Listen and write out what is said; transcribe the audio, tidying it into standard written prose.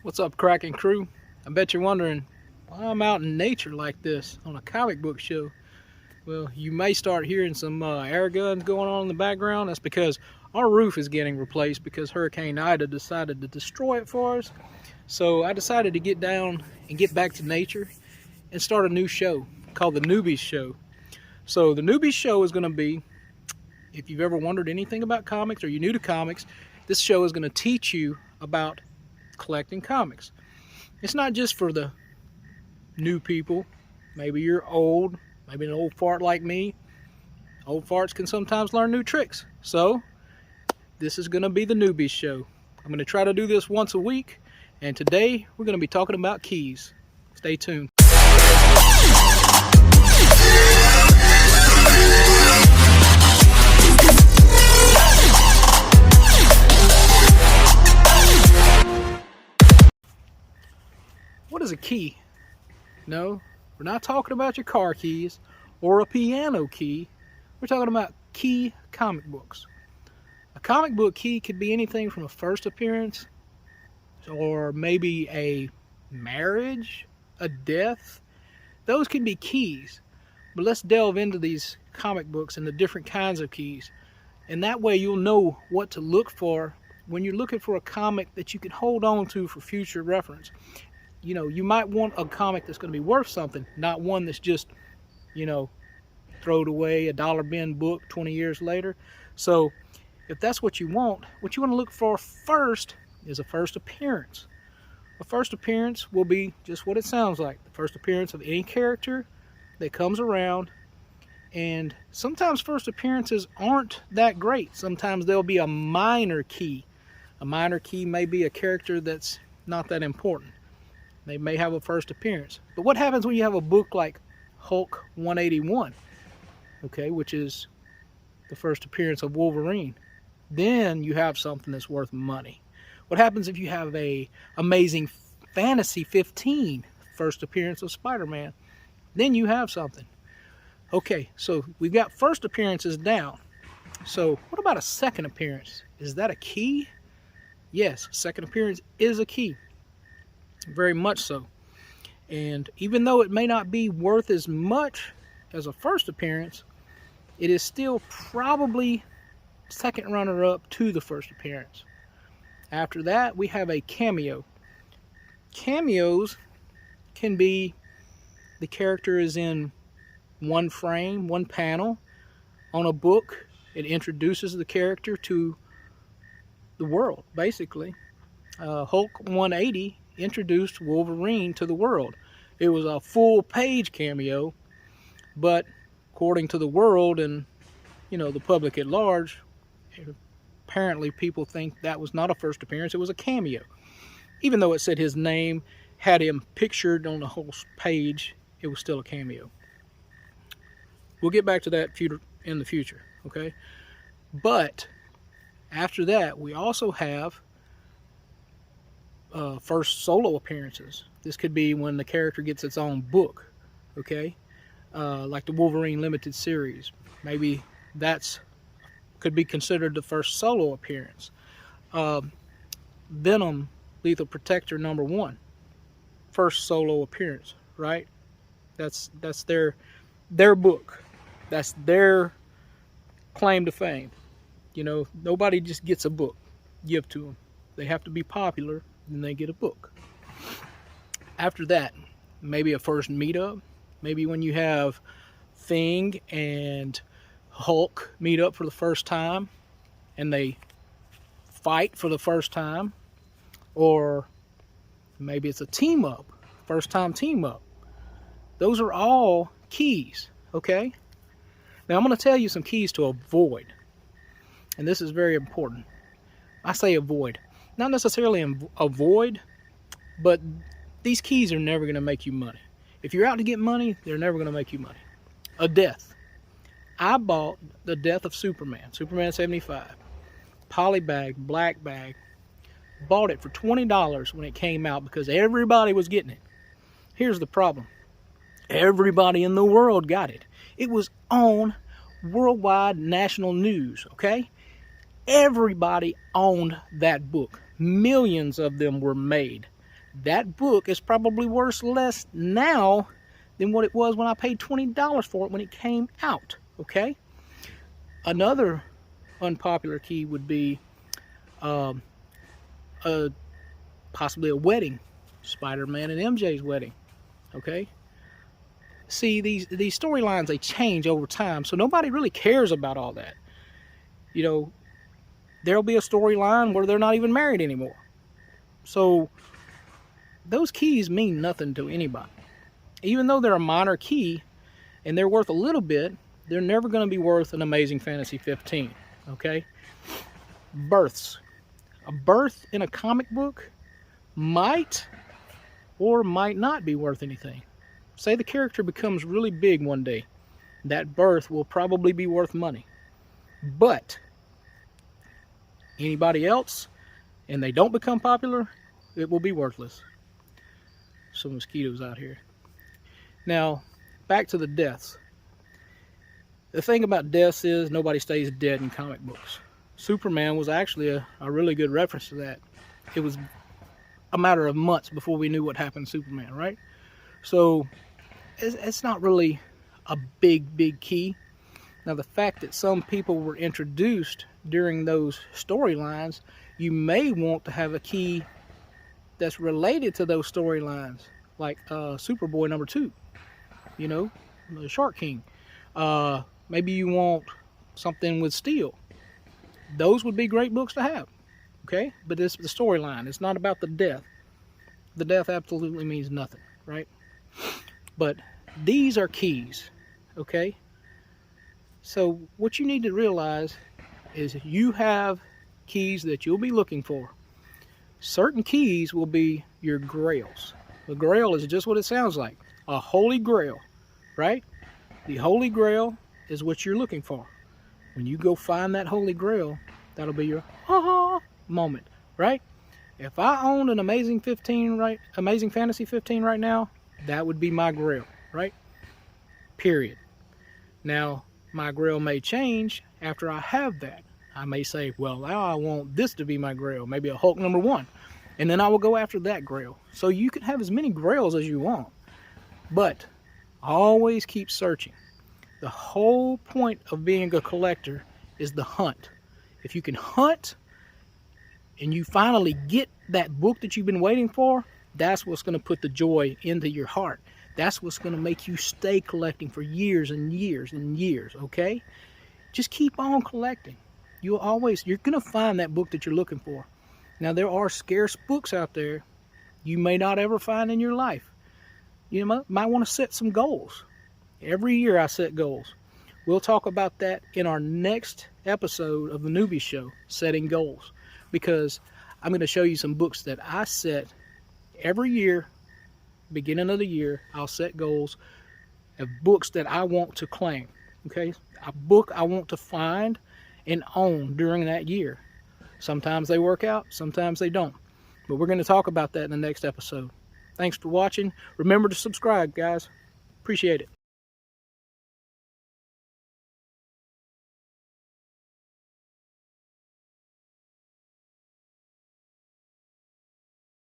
What's up, cracking crew? I bet you're wondering why I'm out in nature like this on a comic book show. Well, you may start hearing some air guns going on in the background. That's because our roof is getting replaced because Hurricane Ida decided to destroy it for us. So I decided to get down and get back to nature and start a new show called the Newbie Show. So the Newbie Show is going to be, if you've ever wondered anything about comics or you're new to comics, this show is going to teach you about collecting comics. It's not just for the new people. Maybe you're old, maybe an old fart like me. Old farts can sometimes learn new tricks. So this is going to be the Newbie Show. I'm going to try to do this once a week, and today we're going to be talking about keys. Stay tuned. What is a key? No, we're not talking about your car keys or a piano key. We're talking about key comic books. A comic book key could be anything from a first appearance or maybe a marriage, a death. Those can be keys. But let's delve into these comic books and the different kinds of keys. And that way you'll know what to look for when you're looking for a comic that you can hold on to for future reference. You know, you might want a comic that's going to be worth something, not one that's just, throwed away, a dollar bin book 20 years later. So if that's what you want to look for first is a first appearance. A first appearance will be just what it sounds like, the first appearance of any character that comes around. And sometimes first appearances aren't that great. Sometimes there'll be a minor key. A minor key may be a character that's not that important. They may have a first appearance. But what happens when you have a book like Hulk 181, okay, which is the first appearance of Wolverine? Then you have something that's worth money. What happens if you have a Amazing Fantasy 15, first appearance of Spider-Man? Then you have something. Okay, so we've got first appearances down. So what about a second appearance? Is that a key? Yes, second appearance is a key. Very much so. And even though it may not be worth as much as a first appearance, it is still probably second runner-up to the first appearance. After that, we have a cameo. Cameos can be the character is in one frame, one panel on a book. It introduces the character to the world, basically. Hulk 180 introduced Wolverine to the world. It was a full page cameo, but according to the world and the public at large, apparently people think that was not a first appearance, it was a cameo. Even though it said his name, had him pictured on the whole page, it was still a cameo. We'll get back to that in the future, okay? But after that, we also have first solo appearances. This could be when the character gets its own book, okay? Like the Wolverine limited series. Maybe that's could be considered the first solo appearance. Venom Lethal Protector #1, first solo appearance, right? That's their book. That's their claim to fame. Nobody just gets a book give to them. They have to be popular, then they get a book. After that, maybe a first meetup. Maybe when you have Thing and Hulk meet up for the first time and they fight for the first time. Or maybe it's a team up, first time team up. Those are all keys, okay? Now I'm going to tell you some keys to avoid. And this is very important. I say avoid. Not necessarily avoid, but these keys are never going to make you money. If you're out to get money, they're never going to make you money. A death. I bought the death of Superman 75. Polybag, black bag. Bought it for $20 when it came out because everybody was getting it. Here's the problem. Everybody in the world got it. It was on worldwide national news, okay? Everybody owned that book. Millions of them were made. that book is probably worth less now than what it was when I paid $20 for it when it came out, okay? Another unpopular key would be possibly a wedding, Spider-Man and MJ's wedding, okay? See, these storylines, they change over time, so nobody really cares about all that. You know, there'll be a storyline where they're not even married anymore. So those keys mean nothing to anybody. Even though they're a minor key and they're worth a little bit, they're never going to be worth an Amazing Fantasy 15, okay? Births. A birth in a comic book might or might not be worth anything. Say the character becomes really big one day. That birth will probably be worth money. But anybody else, and they don't become popular, it will be worthless. Some mosquitoes out here. Now, back to the deaths. The thing about deaths is nobody stays dead in comic books. Superman was actually a really good reference to that. It was a matter of months before we knew what happened to Superman, right? So it's not really a big key. Now, the fact that some people were introduced during those storylines, you may want to have a key that's related to those storylines, like Superboy #2, you know, the Shark King. Maybe you want something with Steel. Those would be great books to have, okay? But it's the storyline. It's not about the death. The death absolutely means nothing, right? But these are keys, okay? So what you need to realize is you have keys that you'll be looking for. Certain keys will be your grails. The grail is just what it sounds like, a holy grail, right? The holy grail is what you're looking for. When you go find that holy grail, that'll be your ha-ha moment, right? If I owned an Amazing Fantasy 15 right now, that would be my grail, right? Period. Now, my grail may change after I have that. I may say, well, now I want this to be my grail, maybe a Hulk #1, and then I will go after that grail. So you can have as many grails as you want, but always keep searching. The whole point of being a collector is the hunt. If you can hunt and you finally get that book that you've been waiting for, that's what's going to put the joy into your heart. That's what's going to make you stay collecting for years and years and years, okay? Just keep on collecting. You're going to find that book that you're looking for. Now, there are scarce books out there you may not ever find in your life. You might want to set some goals. Every year I set goals. We'll talk about that in our next episode of the Newbie Show, setting goals. Because I'm going to show you some books that I set every year. Beginning of the year, I'll set goals of books that I want to claim. Okay? A book I want to find and own during that year. Sometimes they work out, sometimes they don't. But we're going to talk about that in the next episode. Thanks for watching. Remember to subscribe, guys. Appreciate it.